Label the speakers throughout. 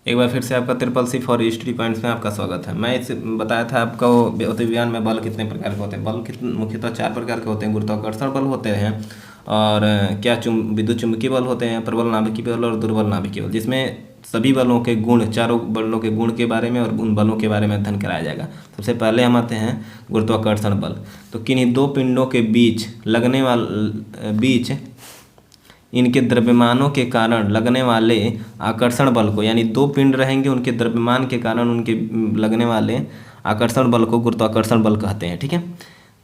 Speaker 1: एक बार फिर से आपका triple C for history points में आपका स्वागत है। मैं इस बताया था आपको भौतिक विज्ञान में बल कितने प्रकार के होते हैं। बल मुख्यतः 4 प्रकार के होते हैं। गुरुत्वाकर्षण बल होते हैं और विद्युत चुंबकीय बल होते हैं, प्रबल नाभिकीय बल और दुर्बल नाभिकीय बल, जिसमें सभी बलों के गुण, चारों बलों के गुण के बारे में और उन बलों के बारे में अध्ययन कराया जाएगा। सबसे पहले हम आते हैं गुरुत्वाकर्षण बल। तो किन्हीं दो पिंडों के बीच इनके द्रव्यमानों के कारण लगने वाले आकर्षण बल को, यानी दो पिंड रहेंगे, उनके द्रव्यमान के कारण उनके लगने वाले आकर्षण बल को गुरुत्वाकर्षण बल कहते हैं। ठीक है।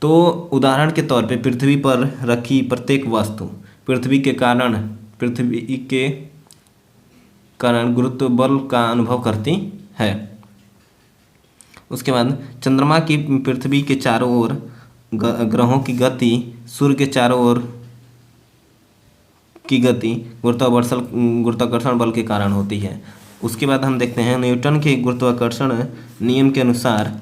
Speaker 1: तो उदाहरण के तौर पे पृथ्वी पर रखी प्रत्येक वस्तु पृथ्वी के कारण गुरुत्व बल का अनुभव करती है। उसके बाद चंद्रमा की पृथ्वी के चारों ओर ग्रहों की गति, सूर्य के चारों ओर की गति गुरुत्वाकर्षण बल के कारण होती है। उसके बाद हम देखते हैं न्यूटन के गुरुत्वाकर्षण नियम के अनुसार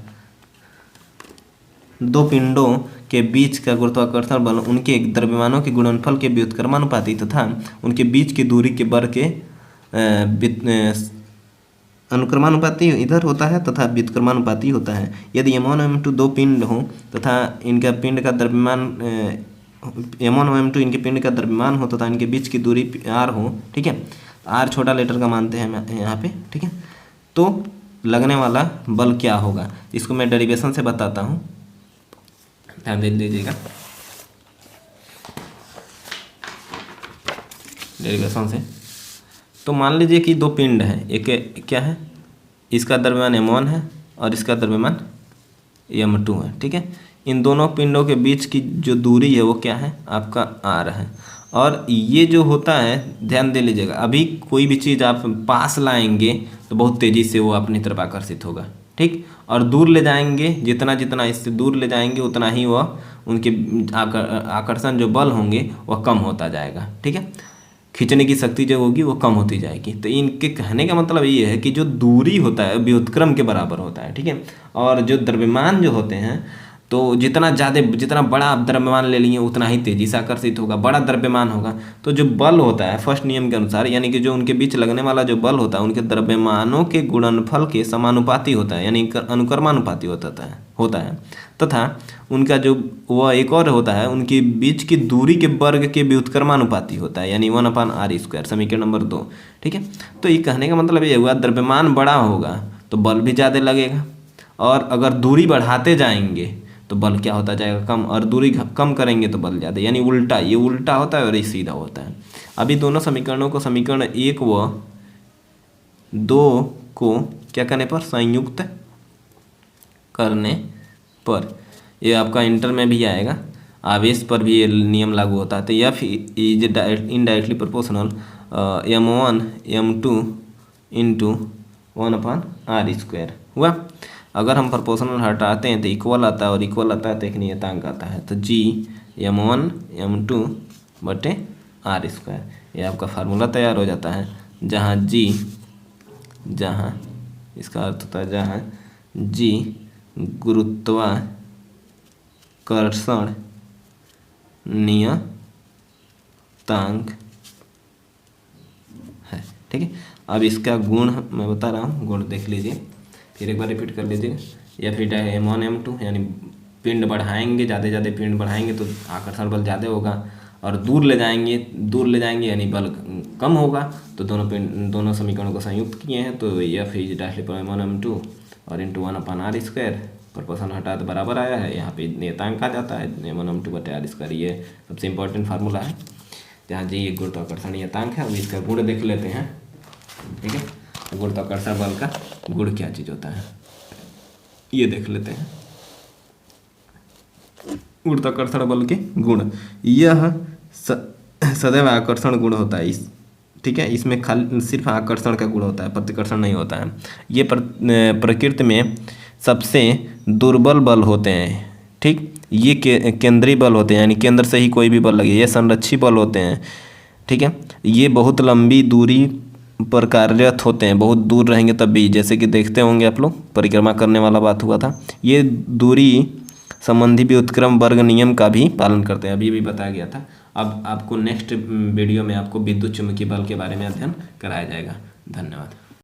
Speaker 1: दो पिंडों के बीच का गुरुत्वाकर्षण बल उनके द्रव्यमानों के गुणनफल के व्युत्क्रमानुपाती तथा उनके बीच की दूरी के वर्ग के अनुक्रमानुपाती इधर होता है तथा व्युत्क्रमानुपाती होता है। यदि m1 और m2 दो पिंड हो तथा इनका पिंड का द्रव्यमान m1 और m2 इनके पिंड का द्रव्यमान हो तथा इनके बीच की दूरी r हो, ठीक है, r छोटा लेटर का मानते हैं यहाँ पे, ठीक है, तो लगने वाला बल क्या होगा, इसको मैं डेरिवेशन से बताता हूँ, ध्यान दे दीजिएगा। डेरिवेशन से तो मान लीजिए कि दो पिंड हैं, एक क्या है, इसका द्रव्यमान m1 है और इसका द्रव्यमान m2 है। ठीक है। इन दोनों पिंडों के बीच की जो दूरी है वो क्या है, आपका r है। और ये जो होता है, ध्यान दे लीजिएगा, अभी कोई भी चीज़ आप पास लाएंगे तो बहुत तेज़ी से वो अपनी तरफ आकर्षित होगा, ठीक, और दूर ले जाएंगे, जितना जितना इससे दूर ले जाएंगे उतना ही वह उनके आकर्षण जो बल होंगे वह कम होता जाएगा। ठीक है। खींचने की शक्ति जो होगी वो कम होती जाएगी। तो इनके कहने का मतलब ये है कि जो दूरी होता है व्युत्क्रम के बराबर होता है। ठीक है। और जो द्रव्यमान जो होते हैं, तो जितना बड़ा आप द्रव्यमान ले लिए उतना ही तेजी से आकर्षित होगा, बड़ा द्रव्यमान होगा। तो जो बल होता है फर्स्ट नियम के अनुसार, यानी कि जो उनके बीच लगने वाला जो बल होता है उनके द्रव्यमानों के गुणनफल के समानुपाती होता है, यानी अनुक्रमानुपाती होता है तथा उनका जो वह एक और होता है, उनके बीच की दूरी के वर्ग के व्युत्क्रमानुपाती होता है, यानी 1/r², समीकरण नंबर 2। ठीक है। तो ये कहने का मतलब ये हुआ, द्रव्यमान बड़ा होगा तो बल भी ज़्यादा लगेगा, और अगर दूरी बढ़ाते जाएंगे तो बल क्या होता जाएगा, कम, और दूरी कम करेंगे तो बल ज़्यादा, यानी उल्टा, ये उल्टा होता है और ये सीधा होता है। अभी दोनों समीकरणों को समीकरण 1 व 2 को क्या करने पर, संयुक्त करने पर, ये आपका इंटर में भी आएगा, आवेश पर भी ये नियम लागू होता है। तो F is indirectly proportional m1 m2 into 1/r² हुआ। अगर हम प्रोपोर्शनल हटाते हैं तो इक्वल आता है, और इक्वल आता है तो एक नियतांक आता है, तो g m1 m2 बटे r², ये आपका फार्मूला तैयार हो जाता है, जहाँ इसका अर्थ होता है जहाँ g गुरुत्वाकर्षण नियतांक है। ठीक है। अब इसका गुण मैं बता रहा हूँ, गुण देख लीजिए, फिर एक बार रिपीट कर लीजिए। या फिर m1 m2, यानी पिंड बढ़ाएंगे, ज़्यादा पिंड बढ़ाएंगे तो आकर्षण बल ज़्यादा होगा, और दूर ले जाएंगे यानी बल कम होगा। तो दोनों समीकरणों को संयुक्त किए हैं, तो F is directly m1 m2 और इंटू 1/r², प्रोपोर्शन हटा तो बराबर आया है, यहाँ पे नियतांक आ जाता है m1 m2 बटे r²। ये सबसे इम्पोर्टेंट फार्मूला है, जहाँ जी ये गुरुत्वाकर्षण नियतांक है। अब इसका गुण देख लेते हैं। ठीक है। गुरुत्वाकर्षण बल का गुण क्या चीज़ होता है, ये देख लेते हैं। गुरुत्वाकर्षण बल के गुण, यह सदैव आकर्षण गुण होता है, ठीक है, इसमें खाली सिर्फ आकर्षण का गुण होता है, प्रतिकर्षण नहीं होता है। ये प्रकृति में सबसे दुर्बल बल होते हैं। ठीक, ये केंद्रीय बल होते हैं, यानी केंद्र से ही कोई भी बल लगे। ये संरक्षी बल होते हैं। ठीक है। ये बहुत लंबी दूरी पर कार्यरत होते हैं, बहुत दूर रहेंगे तब भी, जैसे कि देखते होंगे आप लोग, परिक्रमा करने वाला बात हुआ था। ये दूरी संबंधी व्युत्क्रम वर्ग नियम का भी पालन करते हैं, अभी भी बताया गया था। अब आपको नेक्स्ट वीडियो में आपको विद्युत चुम्बकीय बल के बारे में अध्ययन कराया जाएगा। धन्यवाद।